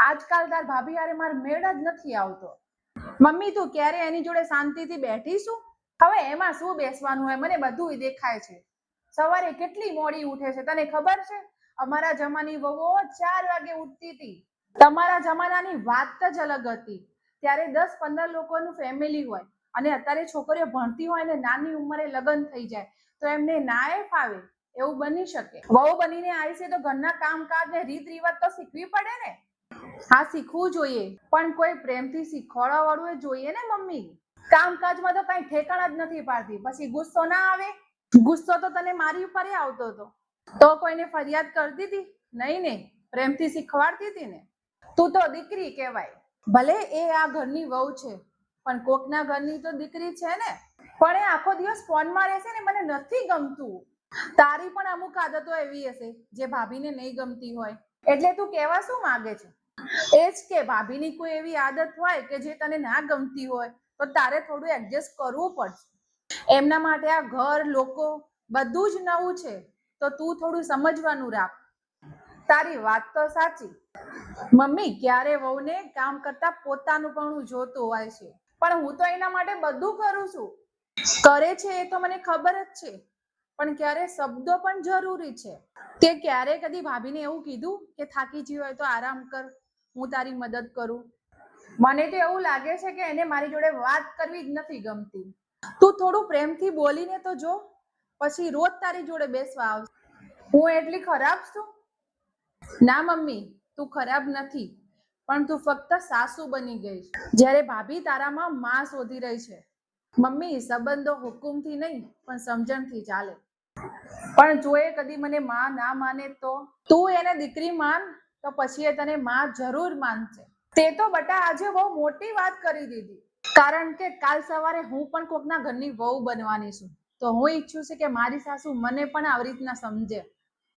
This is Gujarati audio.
આજકાલ તાર ભાભી હારે માર મેળ જ નથી આવતો. મમ્મી તું ક્યારે એની જોડે શાંતિથી બેઠીશું? હવે એમાં શું બેસવાનું હોય, મને બધું દેખાય છે. સવારે કેટલી મોડી ઉઠે છે તને ખબર છે? અમારા જમાની વહુઓ 4 વાગે ઉઠતી હતી. તમારા જમાનાની વાત જ અલગ હતી. ત્યારે 10-15 લોકોનું ફેમિલી હોય અને અત્યારે છોકરીઓ ભણતી હોય ને નાની ઉંમરે લગ્ન થઈ જાય તો એમને નાય ફાવે. એવું બની શકે? વહુ બનીને આવી છે તો ઘરના કામકાજ ને રીત રિવાજ તો શીખવી પડે ને. હા શીખવું જોઈએ, પણ કોઈ પ્રેમથી શીખવાડવા વાળું જોઈએ ને મમ્મી. કામકાજમાં તો કઈ ઠેકાણા જ નથી પાડતી, પછી ગુસ્સો ના આવે? ગુસ્સો તો તને મારી ઉપર આવતો હતો તો કોઈને ફરિયાદ કરતી હતી? નહીં ને, પ્રેમથી શીખવાડતી હતી ને. તું તો દીકરી કહેવાય. ભલે એ આ ઘરની વહુ છે પણ કોકના ઘરની તો દીકરી છે ને. પણ એ આખો દિવસ ફોનમાં રહેશે ને મને નથી ગમતું. તારી પણ અમુક આદતો એવી હશે જે ભાભીને નહીં ગમતી હોય. એટલે તું કહેવા શું માંગે છે? એ જ કે ભાભીની કોઈ એવી આદત હોય કે જે તને ના ગમતી હોય તો તારે થોડું એડજસ્ટ કરવું પડશે. એમના માટે આ ઘર લોકો બધું જ નવું છે તો તું થોડું સમજવાનું રાખ. તારી વાત તો સાચી મમ્મી, ક્યારે વહુને કામ કરતા પોતાનું પણ જોતું હોય છે, પણ હું તો એના માટે બધું કરું છું. કરે છે એ તો મને ખબર જ છે, પણ ક્યારે શબ્દો પણ જરૂરી છે. તે ક્યારે કદી ભાભીને એવું કીધું કે થાકી ગઈ હોય તો આરામ કર, હું તારી મદદ કરું? મને તો એવું લાગે છે કે એને મારી જોડે વાત કરવી જ નથી ગમતી. તું થોડું પ્રેમથી બોલીને તો જો, પછી રોજ તારી જોડે બેસવા આવશે. હું એટલી ખરાબ છું? ના મમ્મી, તું ખરાબ નથી, પણ તું ફક્ત સાસુ બની ગઈ. જ્યારે ભાભી તારામાં માં શોધી રહી છે. મમ્મી, સંબંધો હુકુમથી નહીં પણ સમજણથી ચાલે. પણ જો એ કદી મને માં ના માને તો? તું એને દીકરી માન તો પછી એ તને માં જરૂર માનશે. તે તો બટા આજે બહુ મોટી વાત કરી દીધી. કારણ કે કાલ સવારે હું પણ કોકના ઘરની વહુ બનવાની છું, તો હું ઈચ્છું છું કે મારી સાસુ મને પણ આવી રીતના સમજે.